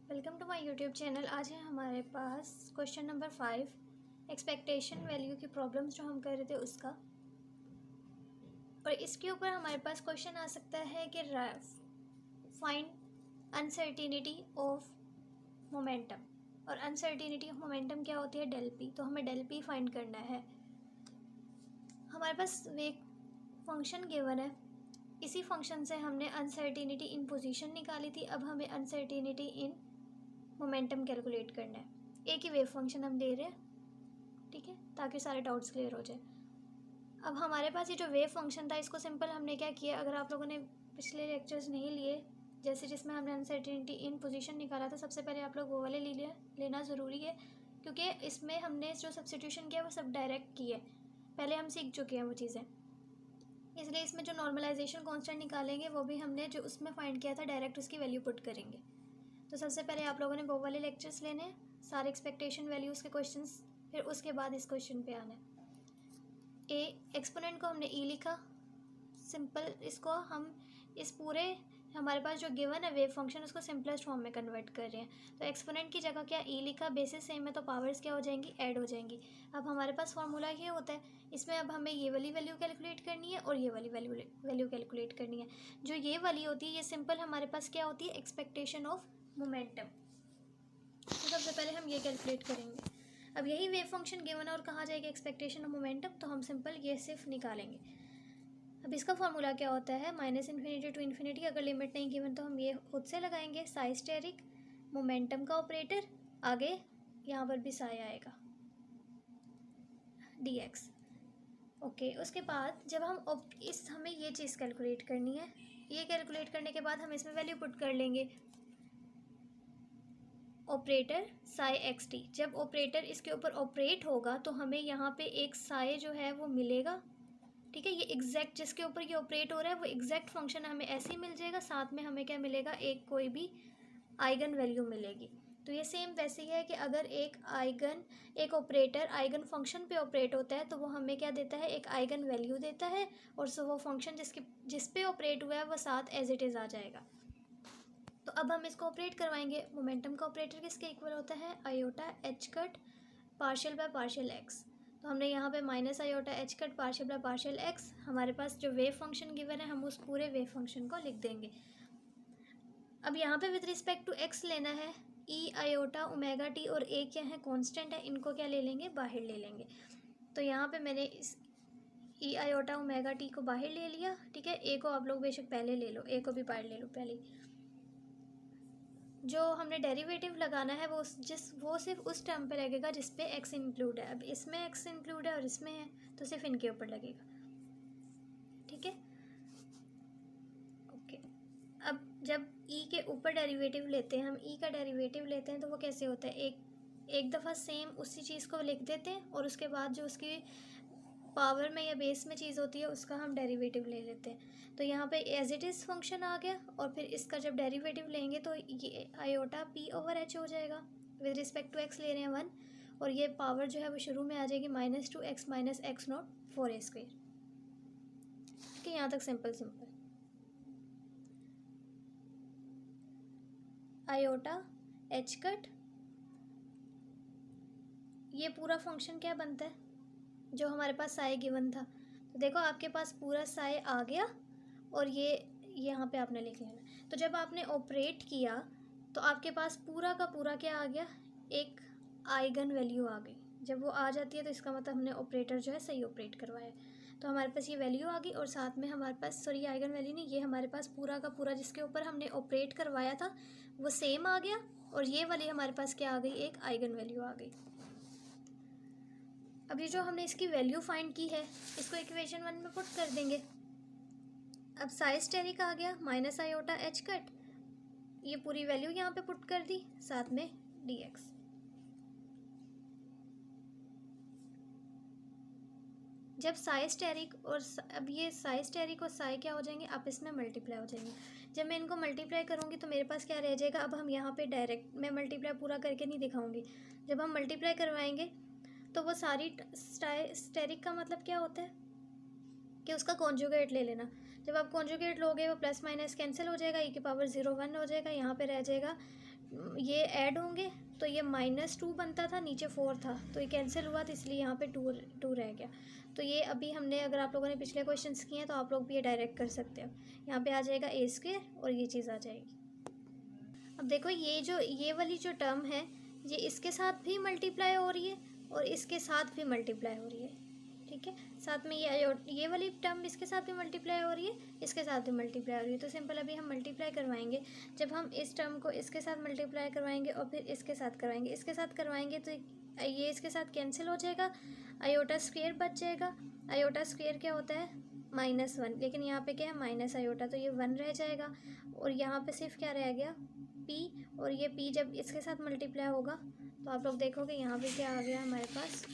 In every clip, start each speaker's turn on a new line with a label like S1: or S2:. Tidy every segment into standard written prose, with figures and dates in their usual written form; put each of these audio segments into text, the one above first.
S1: Welcome to my YouTube channel. आज है हमारे पास क्वेश्चन नंबर 5 एक्सपेक्टेशन वैल्यू की प्रॉब्लम्स जो हम कर रहे थे उसका। और इसके ऊपर हमारे पास क्वेश्चन आ सकता है कि फाइंड अनसर्टिनिटी ऑफ मोमेंटम। और अनसर्टिनिटी ऑफ मोमेंटम क्या होती है? Del p. तो हमें डेल पी फाइंड करना है। हमारे पास एक फंक्शन गिवन है, इसी फंक्शन से हमने अनसर्टिनिटी इन पोजीशन निकाली थी। अब हमें अनसर्टिनिटी इन मोमेंटम कैलकुलेट करना है। एक ही वेव फंक्शन हम ले रहे हैं, ठीक है, ताकि सारे डाउट्स क्लियर हो जाए। अब हमारे पास ये जो वेव फंक्शन था, इसको सिंपल हमने क्या किया, अगर आप लोगों ने पिछले लेक्चर्स नहीं लिए, जैसे जिसमें हमने अनसर्टिनिटी इन पोजीशन निकाला था, सबसे पहले आप लोग वो वाले लेना ज़रूरी है, क्योंकि इसमें हमने जो सब्स्टिट्यूशन किया वो सब डायरेक्ट किए, पहले हम सीख चुके हैं वो चीज़ें। इसलिए इसमें जो नॉर्मलाइजेशन कांस्टेंट निकालेंगे वो भी हमने जो उसमें फाइंड किया था डायरेक्ट उसकी वैल्यू पुट करेंगे। तो सबसे पहले आप लोगों ने वो वाले लेक्चर्स लेने हैं, सारे एक्सपेक्टेशन वैल्यूज़ के क्वेश्चंस, फिर उसके बाद इस क्वेश्चन पे आना है। एक्सपोनेंट को हमने ई लिखा, सिंपल। इसको हम इस पूरे हमारे पास जो गिवन है वेव फंक्शन, उसको सिंपलेस्ट फॉर्म में कन्वर्ट कर रहे हैं। तो एक्सपोनेंट की जगह क्या ई लिखा, बेसिस सेम है तो पावर्स क्या हो जाएंगी, ऐड हो जाएंगी। अब हमारे पास फार्मूला ये होता है, इसमें अब हमें ये वाली वैल्यू कैलकुलेट करनी है और ये वाली वैल्यू कैलकुलेट करनी है। जो ये वाली होती है ये सिंपल हमारे पास क्या होती है, एक्सपेक्टेशन ऑफ मोमेंटम। तो सबसे पहले हम ये कैलकुलेट करेंगे। अब यही वेव फंक्शन गिवन है और कहा जाएगा एक्सपेक्टेशन ऑफ मोमेंटम, तो हम सिंपल ये सिर्फ निकालेंगे। अब इसका फॉर्मूला क्या होता है, -इन्फिनिटी टू इन्फिनिटी। अगर लिमिट नहीं गिवन तो हम ये खुद से लगाएंगे, साई स्टेरिक मोमेंटम का ऑपरेटर, आगे यहाँ पर भी साई आएगा, dx। ओके, उसके बाद जब हम हमें ये चीज़ कैलकुलेट करनी है, ये कैलकुलेट करने के बाद हम इसमें वैल्यू पुट कर लेंगे, ऑपरेटर साई एक्स टी। जब ऑपरेटर इसके ऊपर ऑपरेट होगा तो हमें यहाँ पे एक साई जो है वो मिलेगा, ठीक है। ये एग्जैक्ट जिसके ऊपर ये ऑपरेट हो रहा है वो एग्जैक्ट फंक्शन हमें ऐसे ही मिल जाएगा, साथ में हमें क्या मिलेगा, एक कोई भी आइगन वैल्यू मिलेगी। तो ये सेम वैसे ही है कि अगर एक ऑपरेटर आइगन फंक्शन पे ऑपरेट होता है तो वो हमें क्या देता है, एक आइगन वैल्यू देता है, और सो वो फंक्शन जिस पे ऑपरेट हुआ है वो साथ एज इट इज़ आ जाएगा। तो अब हम इसको ऑपरेट करवाएंगे। मोमेंटम का ऑपरेटर किसके इक्वल होता है, iota H cut partial by partial x. तो हमने यहाँ पे minus iota H cut partial by partial x, हमारे पास जो वेव फंक्शन गिवन है हम उस पूरे वेव फंक्शन को लिख देंगे। अब यहाँ पे विद रिस्पेक्ट टू एक्स लेना है ई आयोटा ओमेगा टी, और ए क्या है, कांस्टेंट है, इनको क्या ले लेंगे, बाहर ले लेंगे। तो यहाँ पे मैंने इस ई आयोटा ओमेगा टी को बाहर ले लिया, ठीक है। ए को आप लोग बेशक पहले ले लो, ए को भी बाहर ले लो पहले। जो हमने डेरिवेटिव लगाना है वो सिर्फ उस टर्म पे लगेगा जिस पे एक्स इंक्लूड है। अब इसमें एक्स इंक्लूड है और इसमें है तो सिर्फ इनके ऊपर लगेगा, ठीक है। ओके, अब जब ई के ऊपर डेरिवेटिव लेते हैं, हम ई का डेरिवेटिव लेते हैं तो वो कैसे होता है, एक दफ़ा सेम उसी चीज़ को लिख देते हैं और उसके बाद जो उसकी पावर में या बेस में चीज़ होती है उसका हम डेरिवेटिव ले लेते हैं। तो यहाँ पे एज इट इज़ फंक्शन आ गया, और फिर इसका जब डेरिवेटिव लेंगे तो ये आयोटा पी ओवर एच हो जाएगा। विद रिस्पेक्ट टू एक्स ले रहे हैं 1, और ये पावर जो है वो शुरू में आ जाएगी -2x minus x not 4a²। ठीक है, यहाँ तक सिंपल। आयोटा एच कट, ये पूरा फंक्शन क्या बनता है, जो हमारे पास साई गिवन था। तो देखो आपके पास पूरा साई आ गया, और ये यहाँ पे आपने लिख लेना। तो जब आपने ऑपरेट किया तो आपके पास पूरा का पूरा क्या आ गया, एक आइगन वैल्यू आ गई। जब वो आ जाती है तो इसका मतलब हमने ऑपरेटर जो है सही ऑपरेट करवाया। तो हमारे पास ये वैल्यू आ गई, और साथ में हमारे पास, सॉरी आइगन वैल्यू नहीं, ये हमारे पास पूरा का पूरा जिसके ऊपर हमने ऑपरेट करवाया था वो सेम आ गया, और ये वाली हमारे पास क्या आ गई, एक आइगन वैल्यू आ गई। अब ये जो हमने इसकी वैल्यू फाइंड की है इसको इक्वेशन 1 में पुट कर देंगे। अब साई स्टेरिक आ गया माइनस आयोटा एच कट, ये पूरी वैल्यू यहाँ पे पुट कर दी, साथ में dx। जब साई स्टेरिक और अब ये साई स्टेरिक और साई क्या हो जाएंगे, आपस में मल्टीप्लाई हो जाएंगे। जब मैं इनको मल्टीप्लाई करूँगी तो मेरे पास क्या रह जाएगा, अब हम यहाँ पे डायरेक्ट मैं मल्टीप्लाई पूरा करके नहीं दिखाऊंगी, जब हम मल्टीप्लाई करवाएंगे तो वो सारी स्टेरिक का मतलब क्या होता है कि उसका कॉन्जुगेट ले लेना। जब आप कॉन्जुगेट लोगे वो प्लस माइनस कैंसिल हो जाएगा, e की पावर 0 1 हो जाएगा, यहाँ पे रह जाएगा ये ऐड होंगे तो ये -2 बनता था, नीचे 4 था, तो ये कैंसिल हुआ, तो इसलिए यहाँ पे 2 रह गया। तो ये अभी हमने, अगर आप लोगों ने पिछले क्वेश्चंस किए हैं तो आप लोग भी ये डायरेक्ट कर सकते हो। यहाँ पे आ जाएगा a² और ये चीज़ आ जाएगी। अब देखो ये वाली जो टर्म है ये इसके साथ भी मल्टीप्लाई हो रही है और इसके साथ भी मल्टीप्लाई हो रही है, ठीक है। साथ में ये वाली टर्म इसके साथ भी मल्टीप्लाई हो रही है, इसके साथ भी मल्टीप्लाई हो रही है। तो सिंपल अभी हम मल्टीप्लाई करवाएंगे। जब हम इस टर्म को इसके साथ मल्टीप्लाई करवाएंगे और फिर इसके साथ करवाएंगे तो ये इसके साथ कैंसिल हो जाएगा, आयोटा स्क्वेयर बच जाएगा। आयोटा स्क्वेयर क्या होता है? -1, लेकिन यहाँ पे क्या है? माइनस आयोटा, तो ये 1 रह जाएगा। और यहाँ पे सिर्फ क्या रह गया? p, और ये p जब इसके साथ मल्टीप्लाई होगा तो आप लोग देखोगे यहाँ पे क्या आ गया हमारे पास?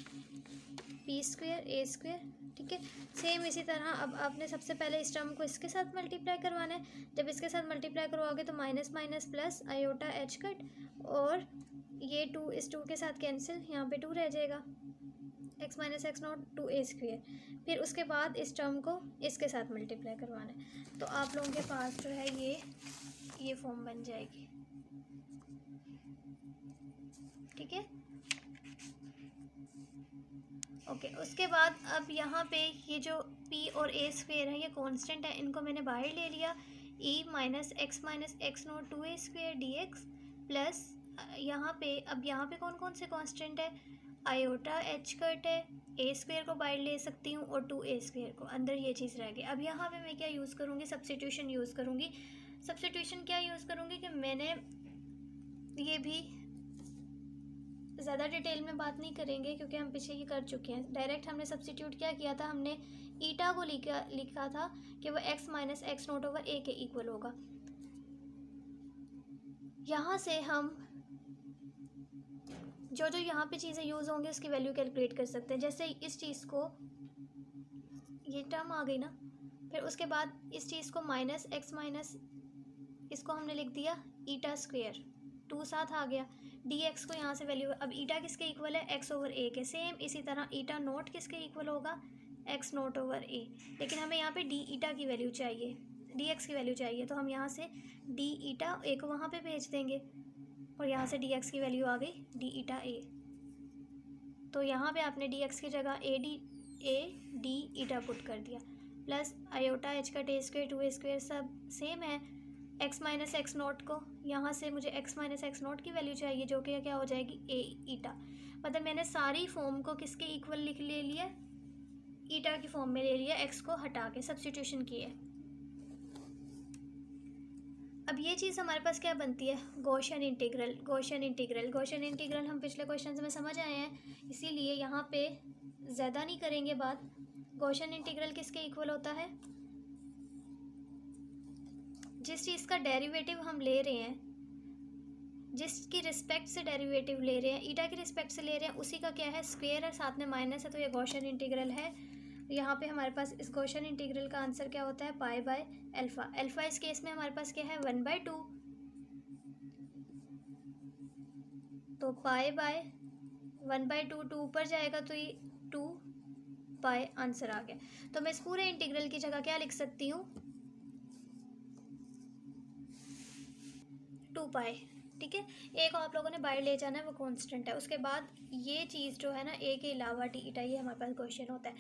S1: p², a², ठीक है। सेम इसी तरह अब आपने सबसे पहले इस टर्म को इसके साथ मल्टीप्लाई करवाना है। जब इसके साथ मल्टीप्लाई करवाओगे तो minus minus plus iota h cut, और ये 2 इस 2 के साथ कैंसिल, यहाँ पे 2 रह जाएगा, x - x0 2a²। फिर उसके बाद इस टर्म को इसके साथ मल्टीप्लाई करवाना है, तो आप लोगों के पास जो है ये फॉर्म बन जाएगी, ठीक है। ओके, उसके बाद अब यहाँ पे ये जो p और a² है ये कांस्टेंट है, इनको मैंने बाहर ले लिया। e - x - x0 2a² dx plus यहाँ पे, अब यहाँ पे कौन कौन से कांस्टेंट है? आयोटा h कट है, a² को बाहर ले सकती हूँ और 2a² को अंदर, ये चीज़ रह गई। अब यहाँ पे मैं क्या यूज़ करूँगी? सब्स्टिट्यूशन यूज़ करूँगी। सब्स्टिट्यूशन क्या यूज़ करूँगी कि मैंने ये भी ज़्यादा डिटेल में बात नहीं करेंगे क्योंकि हम पीछे ये कर चुके हैं। डायरेक्ट हमने सब्स्टिट्यूट क्या किया था? हमने ईटा को लिखा था कि वो x - x0/a के इक्वल होगा। यहाँ से हम जो यहाँ पे चीज़ें यूज़ होंगी उसकी वैल्यू कैलकुलेट कर सकते हैं। जैसे इस चीज़ को, ये टर्म आ गई ना, फिर उसके बाद इस चीज़ को -x इसको हमने लिख दिया ईटा², 2 साथ आ गया, dx को यहाँ से वैल्यू, अब ईटा किसके इक्वल है? x/a के। सेम इसी तरह ईटा नोट किसके इक्वल होगा? x0/a। लेकिन हमें यहाँ पे डी ईटा की वैल्यू चाहिए, dx की वैल्यू चाहिए, तो हम यहाँ से डी ईटा a को वहाँ पे भेज देंगे और यहाँ से dx की वैल्यू आ गई डी ईटा a। तो यहाँ पे आपने dx की जगह a डी ईटा पुट कर दिया, प्लस आयोटा h का a² 2a² सब सेम है। x - x0 को यहाँ से मुझे x - x0 की वैल्यू चाहिए जो कि क्या हो जाएगी? a ईटा। मतलब मैंने सारी फॉर्म को किसके इक्वल ले लिया? ईटा की फॉर्म में ले लिया, x को हटा के सब्स्टिट्यूशन की है। अब ये चीज़ हमारे पास क्या बनती है? गॉसियन इंटीग्रल हम पिछले क्वेश्चन में समझ आए हैं, इसीलिए यहाँ पे ज़्यादा नहीं करेंगे बात। गॉसियन इंटीग्रल किसके इक्वल होता है? जिस चीज़ का डेरिवेटिव हम ले रहे हैं, जिसकी रिस्पेक्ट से डेरिवेटिव ले रहे हैं, ईटा की रिस्पेक्ट से ले रहे हैं, उसी का क्या है? स्क्वायर है, साथ में माइनस है, तो ये गॉसियन इंटीग्रल है। यहाँ पे हमारे पास इस गॉसियन इंटीग्रल का आंसर क्या होता है? π/α। अल्फा इस केस में हमारे पास क्या है? 1/2, तो π/1/2, 2 ऊपर जाएगा तो ये 2π आंसर आ गया। तो मैं इस पूरे इंटीग्रल की जगह क्या लिख सकती हूँ? 2π, ठीक है। ए को आप लोगों ने बाहर ले जाना है, वो कांस्टेंट है। उसके बाद ये चीज़ जो है ना, ए के अलावा डी ईटा, ये हमारे पास क्वेश्चन होता है।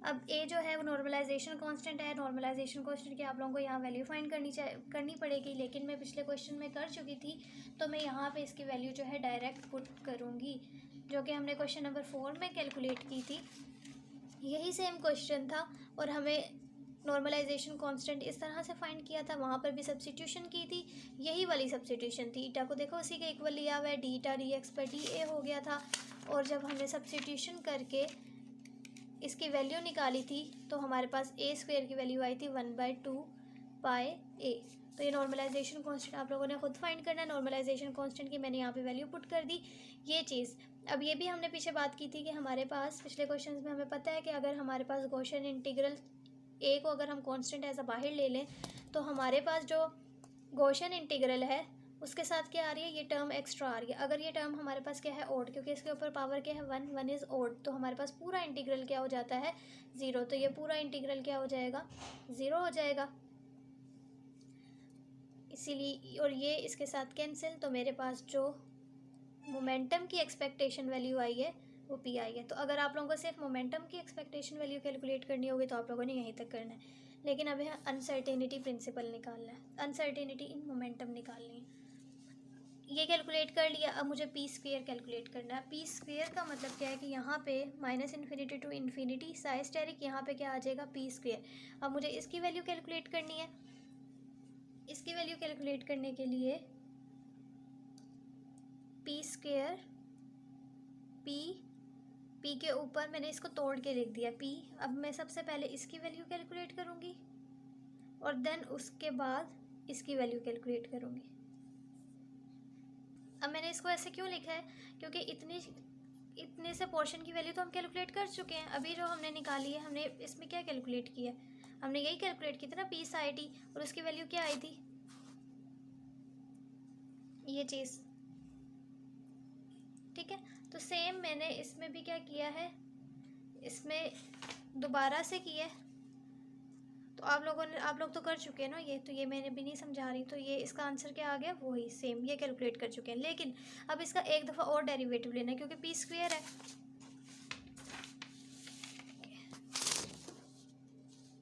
S1: अब ए जो है वो नॉर्मलाइजेशन कांस्टेंट है। नॉर्मलाइजेशन कांस्टेंट की आप लोगों को यहाँ वैल्यू फाइंड करनी पड़ेगी, लेकिन मैं पिछले क्वेश्चन में कर चुकी थी, तो मैं यहाँ पे इसकी वैल्यू जो है डायरेक्ट पुट करूँगी, जो कि हमने क्वेश्चन नंबर 4 में कैलकुलेट की थी। यही सेम क्वेश्चन था और हमें नॉर्मलाइजेशन कांस्टेंट इस तरह से फाइंड किया था, वहाँ पर भी सब्स्टिट्यूशन की थी, यही वाली सब्स्टिट्यूशन थी। ईटा को देखो उसी के इक्वल लिया हुआ है, डी ईटा dx पर dA हो गया था। और जब हमने सब्स्टिट्यूशन करके इसकी वैल्यू निकाली थी तो हमारे पास a² की वैल्यू आई थी 1/2πa। तो ये नॉर्मलाइजेशन कांस्टेंट आप लोगों ने खुद फाइंड करना है। नॉर्मलाइजेशन कांस्टेंट की मैंने यहाँ पे वैल्यू पुट कर दी, ये चीज़। अब ये भी हमने पीछे बात की थी कि हमारे पास पिछले क्वेश्चंस में हमें पता है कि अगर हमारे पास गॉसियन इंटीग्रल ए को अगर हम कांस्टेंट ऐसा बाहर ले लें तो हमारे पास जो गॉसियन इंटीग्रल है उसके साथ क्या आ रही है? ये टर्म एक्स्ट्रा आ रही है। अगर ये टर्म हमारे पास क्या है? ओड, क्योंकि इसके ऊपर पावर क्या है? 1 इज़ ओड, तो हमारे पास पूरा इंटीग्रल क्या हो जाता है? 0। तो ये पूरा इंटीग्रल क्या हो जाएगा? 0 हो जाएगा। इसीलिए, और ये इसके साथ कैंसिल, तो मेरे पास जो मोमेंटम की एक्सपेक्टेशन वैल्यू आई है वो पी आई है। तो अगर आप लोगों को सिर्फ मोमेंटम की एक्सपेक्टेशन वैल्यू कैलकुलेट करनी होगी तो आप लोगों ने यहीं तक करना है, लेकिन अभी अनसर्टेनिटी प्रिंसिपल निकालना है, अनसर्टेनिटी इन मोमेंटम निकालनी है। ये कैलकुलेट कर लिया, अब मुझे पी स्क्वेयर कैलकुलेट करना है। पी स्क्वेयर का मतलब क्या है कि यहाँ पे minus infinity to infinity psi स्टेरिक, यहाँ पे क्या आ जाएगा पी स्क्वेयर। अब मुझे इसकी वैल्यू कैलकुलेट करनी है। इसकी वैल्यू कैलकुलेट करने के लिए पी स्क्वेयर, पी के ऊपर मैंने इसको तोड़ के लिख दिया पी। अब मैं सबसे पहले इसकी वैल्यू कैलकुलेट करूँगी और देन उसके बाद इसकी वैल्यू कैलकुलेट करूँगी। अब मैंने इसको ऐसे क्यों लिखा है, क्योंकि इतने से पोर्शन की वैल्यू तो हम कैलकुलेट कर चुके हैं। अभी जो हमने निकाली है, हमने इसमें क्या कैलकुलेट किया है, हमने यही कैलकुलेट किया था ना पी साई टी, और उसकी वैल्यू क्या आई थी, ये चीज़। ठीक है, तो सेम मैंने इसमें भी क्या किया है, इसमें दोबारा से किया है। तो आप लोग तो कर चुके हैं ना ये, तो ये मैंने भी नहीं समझा रही। तो ये इसका आंसर क्या आ गया, वही सेम, ये कैलकुलेट कर चुके हैं। लेकिन अब इसका एक दफ़ा और डेरिवेटिव लेना है, क्योंकि पी स्क्वेयर है।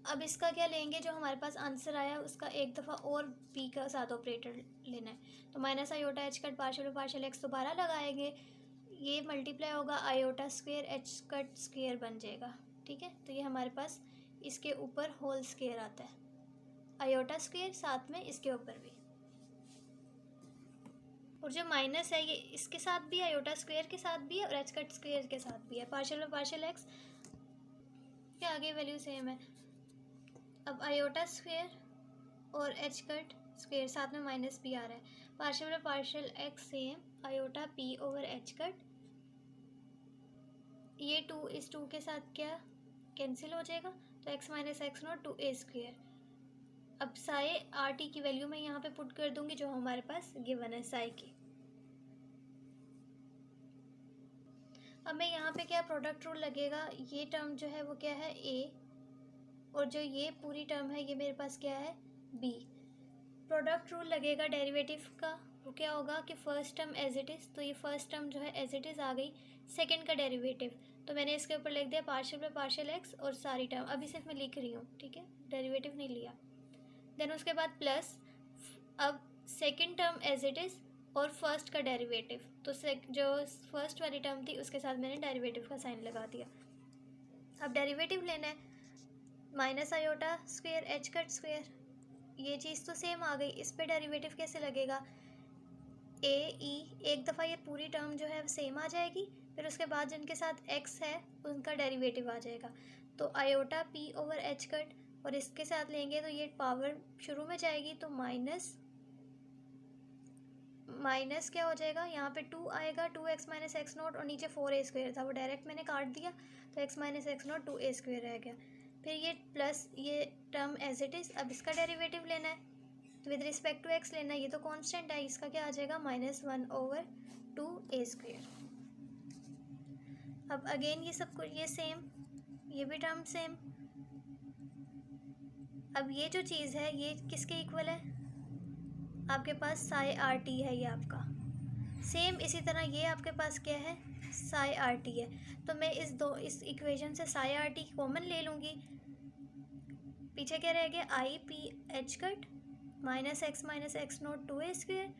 S1: अब इसका क्या लेंगे, जो हमारे पास आंसर आया उसका एक दफ़ा और पी का साथ ऑपरेटर लेना है। तो minus iota H cut partial x दोबारा लगाएंगे, ये मल्टीप्लाई होगा iota square H cut square बन जाएगा। ठीक है, तो ये हमारे पास इसके ऊपर होल स्क्वेयर आता है, आयोटा स्क्वेयर साथ में इसके ऊपर भी, और जो माइनस है ये इसके साथ भी, आयोटा स्क्वेयर के साथ भी है और एच कट स्क्वेयर के साथ भी है। पार्शियल एक्स के आगे वैल्यू सेम है। अब आयोटा स्क्वेयर और एच कट स्क्वेयर साथ में माइनस भी आ रहा है। Partial x same iota p over h cut, ये टू इस टू के साथ क्या कैंसिल हो जाएगा, तो x minus x naught two a square. अब साई आर टी की वैल्यू मैं यहाँ पे पुट कर दूंगी जो हमारे पास गिवन है साई की। अब मैं यहाँ पे क्या प्रोडक्ट रूल लगेगा, ये टर्म जो है वो क्या है ए, और जो ये पूरी टर्म है ये मेरे पास क्या है बी। प्रोडक्ट रूल लगेगा डेरिवेटिव का, वो क्या होगा कि first term as it is, तो ये फर्स्ट टर्म जो है एज इट इज़ आ गई। सेकंड का डेरिवेटिव तो मैंने इसके ऊपर लिख दिया पार्शियल एक्स और सारी टर्म, अभी सिर्फ मैं लिख रही हूँ, ठीक है, डेरिवेटिव नहीं लिया। देन उसके बाद प्लस, अब second term as it is और फर्स्ट का डेरिवेटिव, तो जो फर्स्ट वाली टर्म थी उसके साथ मैंने डेरिवेटिव का साइन लगा दिया। अब डेरिवेटिव लेना है, minus iota square H cut square, ये चीज़ तो सेम आ गई। इस पे डेरिवेटिव कैसे लगेगा, ए ई, एक दफ़ा ये पूरी टर्म जो है सेम आ जाएगी, फिर उसके बाद जिनके साथ एक्स है उनका डेरिवेटिव आ जाएगा। तो iota p over h cut, और इसके साथ लेंगे तो ये पावर शुरू में जाएगी, तो माइनस क्या हो जाएगा, यहाँ पे 2 आएगा, 2x माइनस एक्स नॉट, और नीचे 4a स्क्वेयर था वो डायरेक्ट मैंने काट दिया, तो x minus x not 2a square रह गया। फिर ये प्लस ये टर्म एज इट इज़, अब इसका डेरिवेटिव लेना है, तो विद रिस्पेक्ट टू x लेना है, ये तो कांस्टेंट है, इसका क्या आ जाएगा -1/2a स्क्वेयर। अब अगेन ये सब कुछ ये सेम, ये भी टर्म सेम। अब ये जो चीज़ है ये किसके इक्वल है, आपके पास साई आर टी है, ये आपका सेम। इसी तरह ये आपके पास क्या है, साई आर टी है। तो मैं इस इक्वेशन से साई आर टी कॉमन ले लूँगी, पीछे क्या रह गया, I P H cut minus x not 2a square,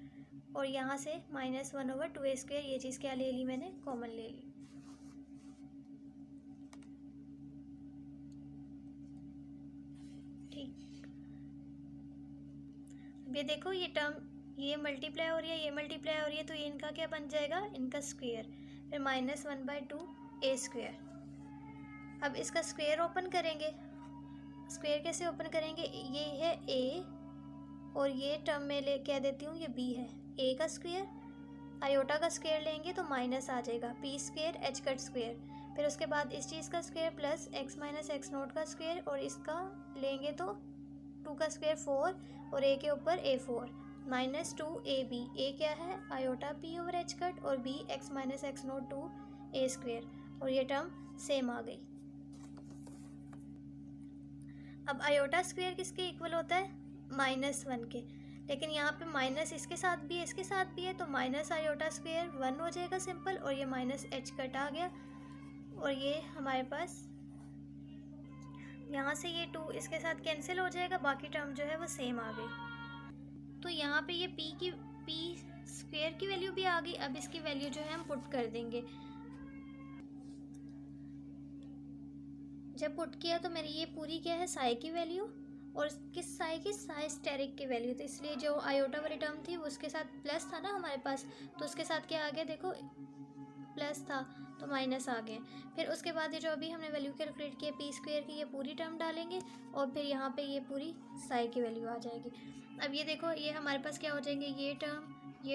S1: और यहाँ से -1/2a स्क्वेयर, ये चीज़ क्या ले ली मैंने, कॉमन ले ली। ठीक, अब ये देखो ये टर्म ये मल्टीप्लाई हो रही है, ये मल्टीप्लाई हो रही है, तो ये इनका क्या बन जाएगा, इनका स्क्वेयर, फिर -1/2a स्क्वेयर। अब इसका स्क्वेयर ओपन करेंगे, स्क्वेयर कैसे ओपन करेंगे, ये है a और ये टर्म में ले कह देती हूँ ये b है, a का स्क्वेयर, आयोटा का स्क्वेयर लेंगे तो माइनस आ जाएगा, p square H cut square, फिर उसके बाद इस चीज़ का square plus x minus x note का स्क्वेयर, और इसका लेंगे तो 2 का स्क्वेयर 4 और a के ऊपर a4 -2ab, a क्या है iota p over h cut और b x minus x note 2a square, और ये टर्म सेम आ गई। अब आयोटा स्क्वेयर किसके इक्वल होता है, -1 के, लेकिन यहाँ पे माइनस इसके साथ भी है, इसके साथ भी है, तो माइनस आयोटा स्क्वेयर 1 हो जाएगा सिंपल, और ये माइनस एच कट आ गया, और ये हमारे पास यहाँ से ये 2 इसके साथ कैंसिल हो जाएगा, बाकी टर्म जो है वो सेम आ गई। तो यहाँ पे ये पी स्क्वेयर की वैल्यू भी आ गई। अब इसकी वैल्यू जो है हम पुट कर देंगे। जब पुट किया तो मेरी ये पूरी क्या है, साई की वैल्यू, और किस साई की, साई स्टेरिक की वैल्यू। तो इसलिए जो आयोटा वाली टर्म थी वो उसके साथ प्लस था ना हमारे पास, तो उसके साथ क्या आ गया, देखो प्लस था तो माइनस आ गए। फिर उसके बाद ये जो अभी हमने वैल्यू कैलकुलेट की है पी स्क्वेयर की, ये पूरी टर्म डालेंगे और फिर यहाँ पे ये पूरी साई की वैल्यू आ जाएगी। अब ये देखो, ये हमारे पास क्या हो जाएंगे, ये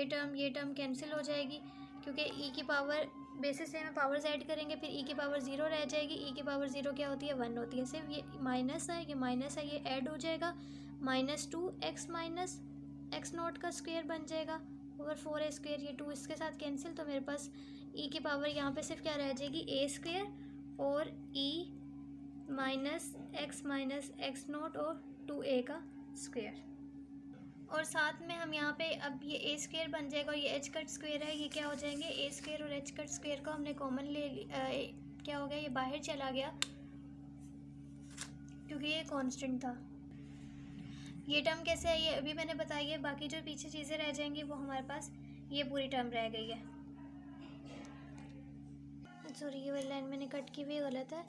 S1: टर्म कैंसिल हो जाएगी, क्योंकि ई की पावर बेसिस से हमें पावर्स ऐड करेंगे, फिर ई की पावर 0 रह जाएगी। ई की पावर 0 क्या होती है, 1 होती है। सिर्फ ये माइनस है, ये ऐड हो जाएगा, -2x का स्क्वेयर बन जाएगा ओवर 4a स्क्वेयर। ये 2 इसके साथ कैंसिल, तो मेरे पास ई की पावर यहाँ पे सिर्फ क्या रह जाएगी, a स्क्वेयर, और e -x और 2a का स्क्वेयर। और साथ में हम यहाँ पे अब ये a स्क्वेयर बन जाएगा, और ये h कट स्क्वेयर है, ये क्या हो जाएंगे, a स्क्वेयर और h कट स्क्वेयर को हमने कॉमन ले क्या हो गया, ये बाहर चला गया क्योंकि ये कांस्टेंट था। ये टर्म कैसे है ये अभी मैंने बताई है, बाकी जो पीछे चीज़ें रह जाएंगी वो हमारे पास ये पूरी टर्म रह गई है। सॉरी, ये वाली लाइन मैंने कट की हुई गलत है।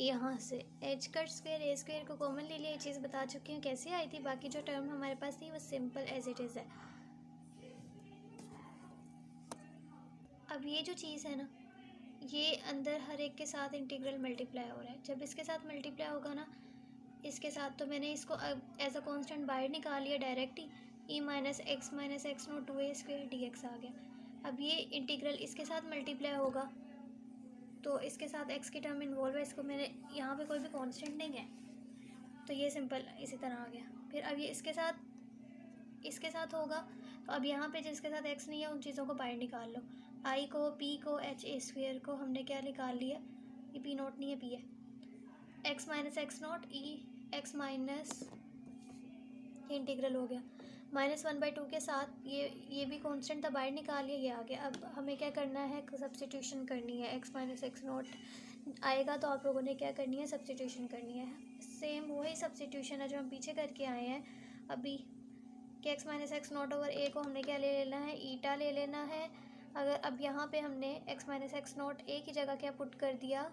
S1: यहाँ से एच कट स्क्वेयर ए स्क्वेयर को कॉमन ले लिया, ये चीज़ बता चुकी हूँ कैसे आई थी। बाकी जो टर्म हमारे पास थी वो सिंपल एज इट इज़ है। अब ये जो चीज़ है ना, ये अंदर हर एक के साथ इंटीग्रल मल्टीप्लाई हो रहा है। जब इसके साथ मल्टीप्लाई होगा ना इसके साथ, तो मैंने इसको अब एज अ कॉन्स्टेंट बाहर निकाल लिया डायरेक्ट ही, ई -x note 2a square dx आ गया। अब ये इंटीग्रल इसके साथ मल्टीप्लाई होगा तो इसके साथ x की टर्म इन्वॉल्व है, इसको मैंने यहाँ पे कोई भी कांस्टेंट नहीं है तो ये सिंपल इसी तरह आ गया। फिर अब ये इसके साथ होगा, तो अब यहाँ पे जिसके साथ x नहीं है उन चीज़ों को बाहर निकाल लो। i को, p को, h a स्क्वेयर को हमने क्या निकाल लिया, ये p नोट नहीं है, p है, x note e x minus, ये इंटीग्रल हो गया, -1/2 के साथ ये भी कांस्टेंट था, बाहर निकाल लिया, ये आ गया। अब हमें क्या करना है, सब्स्टिट्यूशन करनी है। x नोट आएगा तो आप लोगों ने क्या करनी है, सब्स्टिट्यूशन करनी है। सेम वही सब्स्टिट्यूशन है जो हम पीछे करके आए हैं अभी, कि x नोट ओवर a को हमने क्या ले लेना है, ईटा ले लेना है। अगर अब यहाँ पे हमने x नोट a की जगह क्या पुट कर दिया,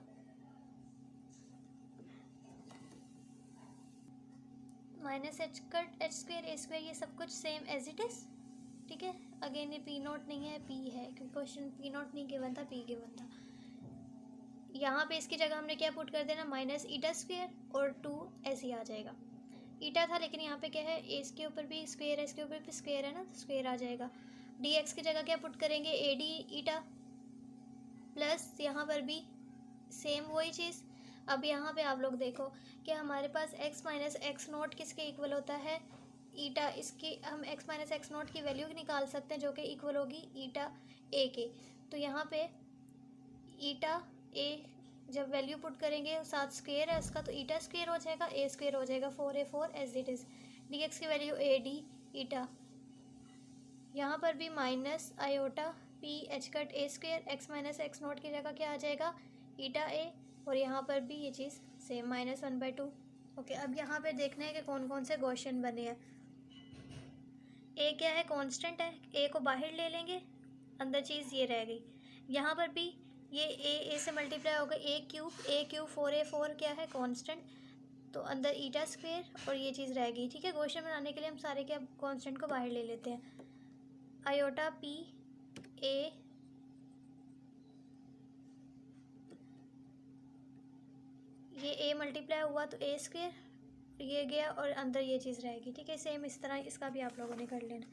S1: -h cut h square a square, ये सब कुछ सेम एज इट इज़, ठीक है। अगेन ये p नोट नहीं है, p है, क्योंकि क्वेश्चन p नोट नहीं गिवन था, p गिवन था। यहाँ पे इसकी जगह हमने क्या पुट कर देना, माइनस ईटा स्क्वेयर और 2 ऐसे ही आ जाएगा। ईटा था लेकिन यहाँ पे क्या है, इसके ऊपर भी स्क्वेयर है, इसके ऊपर भी स्क्वेयर है ना, तो स्क्वेयर आ जाएगा। dx की जगह क्या पुट करेंगे, ad ईटा, प्लस यहाँ पर भी सेम वही चीज़। अब यहाँ पे आप लोग देखो कि हमारे पास x नोट किसके इक्वल होता है, ईटा। इसकी हम x नोट की वैल्यू निकाल सकते हैं जो कि इक्वल होगी ईटा a के। तो यहाँ पे ईटा a जब वैल्यू पुट करेंगे, साथ स्क्वेयर है उसका, तो ईटा स्क्वेयर हो जाएगा, a स्क्वेयर हो जाएगा, 4a4 as it is. dx की वैल्यू ad ईटा, यहाँ पर भी minus iota p h cut a square, x naught की जगह क्या आ जाएगा, ईटा a, और यहाँ पर भी ये चीज़ सेम -1/2। ओके, अब यहाँ पे देखना है कि कौन कौन से क्वेश्चन बने हैं। a क्या है, कांस्टेंट है, a को बाहर ले लेंगे, अंदर चीज़ ये रह गई। यहाँ पर भी ये a से मल्टीप्लाई होगा, a क्यूब 4a4 क्या है, कांस्टेंट, तो अंदर ईटा स्क्वेयर और ये चीज़ रह गई, ठीक है। क्वेश्चन बनाने के लिए हम सारे क्या कांस्टेंट को बाहर ले लेते हैं। आयोटा p a ये a मल्टीप्लाई हुआ तो a स्क्वेयर, ये गया और अंदर ये चीज़ रहेगी, ठीक है। सेम इस तरह इसका भी आप लोगों ने कर लेना।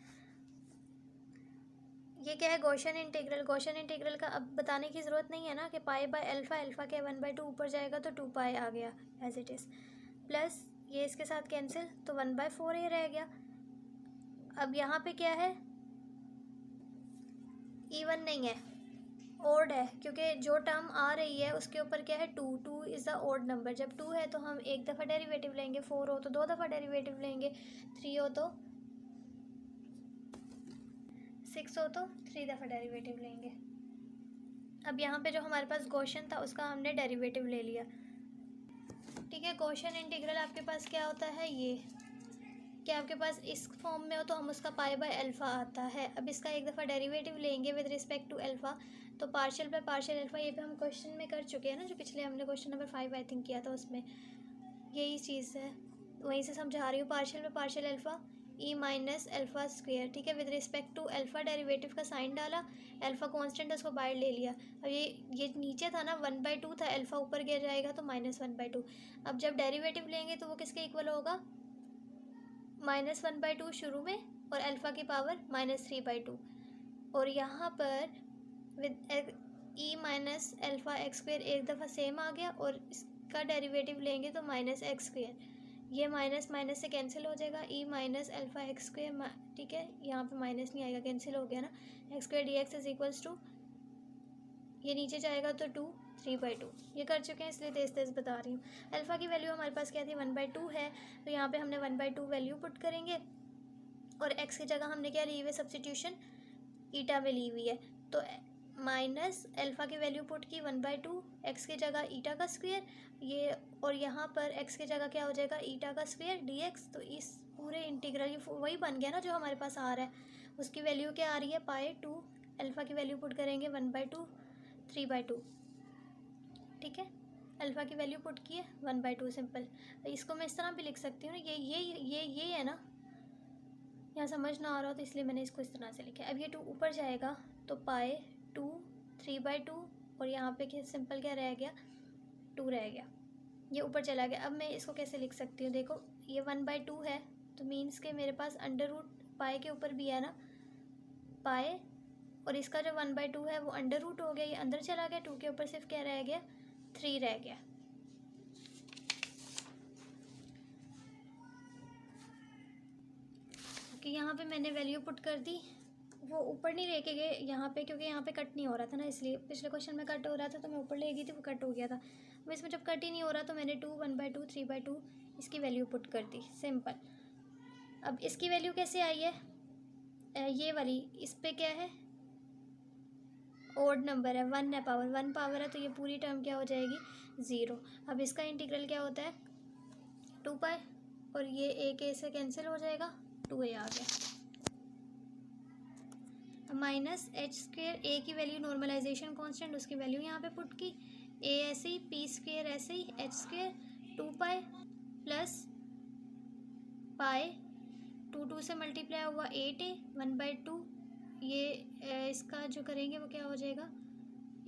S1: ये क्या है, गॉसियन इंटीग्रल का अब बताने की ज़रूरत नहीं है ना कि पाई बाय अल्फ़ा के 1/2 ऊपर जाएगा तो 2 पाई आ गया एज इट इज़, प्लस ये इसके साथ कैंसिल तो 1/4 ये रह गया। अब यहाँ पे क्या है, इवन नहीं है, ओड है, क्योंकि जो टर्म आ रही है उसके ऊपर क्या है, 2 इज़ द ओड नंबर। जब 2 है तो हम एक दफ़ा डेरिवेटिव लेंगे, 4 हो तो 2 दफ़ा डेरिवेटिव लेंगे, 3 हो तो 6 हो तो 3 दफ़ा डेरिवेटिव लेंगे। अब यहाँ पे जो हमारे पास गॉसियन था उसका हमने डेरिवेटिव ले लिया। ठीक है, गॉसियन इंटीग्रल आपके पास क्या होता है, ये कि आपके पास इस फॉर्म में हो तो हम उसका पाई बाय अल्फ़ा आता है। अब इसका एक दफ़ा डेरिवेटिव लेंगे विद रिस्पेक्ट टू अल्फ़ा, तो पार्शियल बाय पार्शियल अल्फ़ा, ये भी हम क्वेश्चन में कर चुके हैं ना, जो पिछले हमने क्वेश्चन नंबर 5 आई थिंक किया था, उसमें यही चीज़ है, वहीं से समझा रही हूँ। Partial by partial alpha e minus alpha square. ठीक है, with respect to alpha derivative का साइन डाला, अल्फ़ा कांस्टेंट है उसको बाहर ले लिया। अब ये नीचे था ना 1/2 था, अल्फ़ा ऊपर गिर जाएगा तो -1/2। अब जब डेरिवेटिव लेंगे तो वो किसके इक्वल होगा, -1/2 शुरू में और अल्फ़ा की पावर -3/2, और यहाँ पर with E minus alpha x square एक दफ़ा सेम आ गया, और इसका डेरिवेटिव लेंगे तो -x स्क्वेयर, ये माइनस माइनस से कैंसिल हो जाएगा, ई माइनस अल्फ़ा एक्स स्क्वेयर। ठीक है, यहाँ पे माइनस नहीं आएगा, कैंसिल हो गया ना, x square d x is equals to, ये नीचे जाएगा तो 2 3/2। ये कर चुके हैं इसलिए तेज़ तेज़ बता रही हूँ। अल्फ़ा की वैल्यू हमारे पास क्या थी, 1/2 है, तो यहाँ पे हमने 1/2 वैल्यू पुट करेंगे, और एक्स की जगह हमने क्या ली हुई है, सब्सटीट्यूशन ईटा में ली हुई है, तो माइनस अल्फ़ा की वैल्यू पुट की 1/2, एक्स की जगह ईटा का स्क्वेयर, ये, और यहाँ पर एक्स की जगह क्या हो जाएगा, ईटा का स्क्वेयर dx। तो इस पूरे इंटीग्रल, ये वही बन गया ना जो हमारे पास आ रहा है, उसकी वैल्यू क्या आ रही है, π/2, अल्फ़ा की वैल्यू पुट करेंगे 1/2 3/2। ठीक है, अल्फ़ा की वैल्यू पुट की है 1/2, सिंपल। इसको मैं इस तरह भी लिख सकती हूँ ना, ये है ना, यहाँ समझ ना आ रहा हो तो इसलिए मैंने इसको इस तरह से लिखा है। अब ये 2 ऊपर जाएगा तो π/2 3/2, और यहाँ पे सिंपल क्या रह गया, 2 रह गया, ये ऊपर चला गया। अब मैं इसको कैसे लिख सकती हूँ, देखो ये 1/2 है, तो मीन्स के मेरे पास अंडर रूट पाई के ऊपर भी है ना पाई, और इसका जो 1/2 है वो अंडर रूट हो गया, ये अंदर चला गया, 2 के ऊपर सिर्फ क्या रह गया, 3 रह गया। कि यहाँ पे मैंने वैल्यू पुट कर दी, वो ऊपर नहीं लेके गए यहाँ पे, क्योंकि यहाँ पे कट नहीं हो रहा था ना, इसलिए पिछले क्वेश्चन में कट हो रहा था तो मैं ऊपर ले गई थी, वो कट हो गया था। अब इसमें जब कट ही नहीं हो रहा तो मैंने 2 1/2 3/2 इसकी वैल्यू पुट कर दी, सिंपल। अब इसकी वैल्यू कैसे आई है, ये वाली, इस पर क्या है, ओड नंबर है, 1 है, पावर है, तो ये पूरी टर्म क्या हो जाएगी, 0। अब इसका इंटीग्रल क्या होता है, 2π, और ये a से कैंसिल हो जाएगा, 2a आ गया, माइनस एच स्क्वेयर, ए की वैल्यू नॉर्मलाइजेशन कांस्टेंट, उसकी वैल्यू यहाँ पे पुट की, ए ऐसे ही, पी स्क्वेयर ऐसे ही, एच स्क्वेयर 2π प्लस पाई, 2 से मल्टीप्लाई हुआ 8a 1/2, ये इसका जो करेंगे वो क्या हो जाएगा,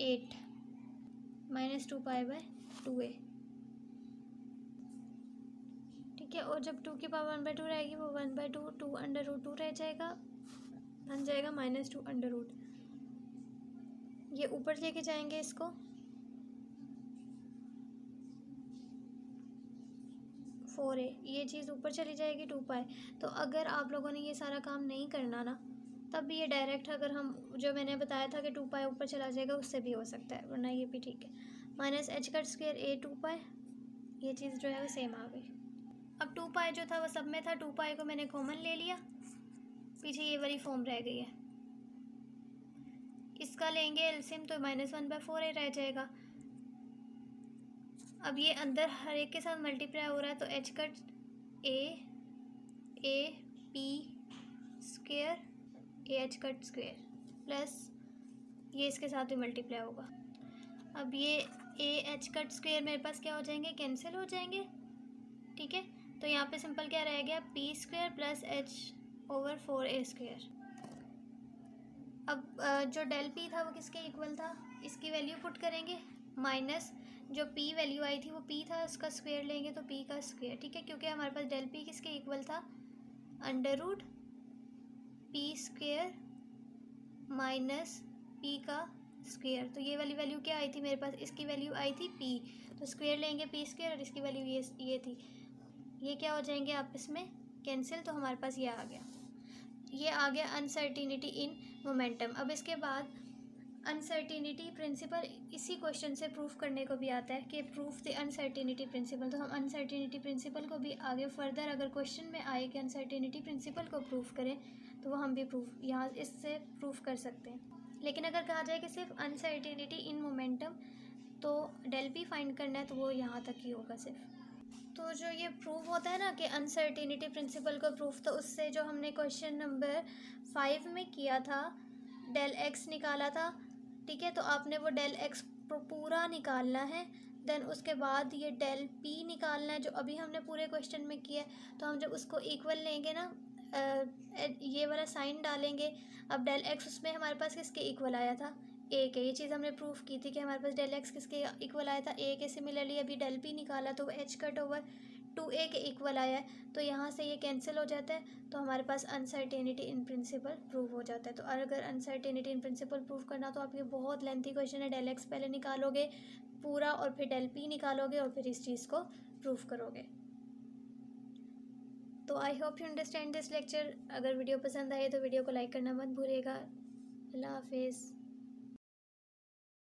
S1: 8 -2π/2a। ठीक है, और जब 2 की पावर 1/2 रहेगी वो 1/2 2 अंडर रूट 2 रह जाएगा, बन जाएगा -2 अंडर रूट। ये ऊपर लेके जाएंगे इसको, 4a, ये चीज़ ऊपर चली जाएगी 2π। तो अगर आप लोगों ने ये सारा काम नहीं करना ना, तब भी ये डायरेक्ट, अगर हम जो मैंने बताया था कि 2π ऊपर चला जाएगा, उससे भी हो सकता है, वरना ये भी ठीक है। Minus H cut square a 2π, ये चीज़ जो है वो सेम आ गई। अब 2π जो था वो सब में था, 2π को मैंने कॉमन ले लिया, पीछे ये वाली फॉर्म रह गई है, इसका लेंगे एलसीएम तो -1/4a रह जाएगा। अब ये अंदर हर एक के साथ मल्टीप्लाई हो रहा है, तो H cut A P square A H cut square plus ये इसके साथ भी मल्टीप्लाई होगा। अब ये ए एच कट स्क्वेयर मेरे पास क्या हो जाएंगे, कैंसिल हो जाएंगे। ठीक है, तो यहाँ पे सिंपल क्या रह गया, P square plus h/4a square. अब जो डेल पी था वो किसके इक्वल था, इसकी वैल्यू पुट करेंगे, माइनस जो p वैल्यू आई थी वो p था, उसका स्क्वायर लेंगे तो p का स्क्वायर। ठीक है, क्योंकि हमारे पास डेल p किसके इक्वल था, under root p square minus p का स्क्वायर। तो ये वाली वैल्यू क्या आई थी मेरे पास, इसकी वैल्यू आई थी p, तो स्क्वायर लेंगे p स्क्वायर, और इसकी वैल्यू ये थी, ये क्या हो जाएंगे आपस में कैंसिल, तो हमारे पास ये आ गया, ये आ गया अनसर्टिनिटी इन मोमेंटम। अब इसके बाद अनसर्टिनिटी प्रिंसिपल इसी क्वेश्चन से प्रूफ करने को भी आता है कि प्रूफ द अनसर्टिनिटी प्रिंसिपल। तो हम अनसर्टिनिटी प्रिंसिपल को भी आगे फर्दर अगर क्वेश्चन में आए कि अनसर्टिनिटी प्रिंसिपल को प्रूफ करें तो वो हम भी प्रूफ यहाँ इससे प्रूफ कर सकते हैं। लेकिन अगर कहा जाए कि सिर्फ अनसर्टेनिटी इन मोमेंटम, तो डेल पी फाइंड करना है, तो वो यहाँ तक ही होगा सिर्फ। तो जो ये प्रूफ होता है ना कि अनसर्टेनिटी प्रिंसिपल का प्रूफ, तो उससे जो हमने क्वेश्चन नंबर 5 में किया था, डेल एक्स निकाला था, ठीक है। तो आपने वो डेल एक्स पूरा निकालना है, देन उसके बाद ये डेल पी निकालना है जो अभी हमने पूरे क्वेश्चन में किया है। तो हम जब उसको इक्वल लेंगे ना, ये वाला साइन डालेंगे। अब डेल एक्स उसमें हमारे पास किसके इक्वल आया था, ए के। ये चीज़ हमने प्रूफ की थी कि हमारे पास डेल एक्स किसके इक्वल आया था, ए के। सिमिलरली अभी डेल पी निकाला तो वो एच कट ओवर 2a के इक्वल आया है, तो यहाँ से ये कैंसिल हो जाता है, तो हमारे पास अनसर्टेनिटी इन प्रिंसिपल प्रूव हो जाता है। तो अगर अनसर्टेनिटी इन प्रिंसिपल प्रूव करना, तो आप ये बहुत लेंथी क्वेश्चन है, डेल एक्स पहले निकालोगे पूरा और फिर डेल पी निकालोगे और फिर इस चीज़ को प्रूफ करोगे। तो I hope you understand this lecture. अगर वीडियो पसंद आए तो वीडियो को लाइक करना मत भूलिएगा। अल्लाह हाफिज़।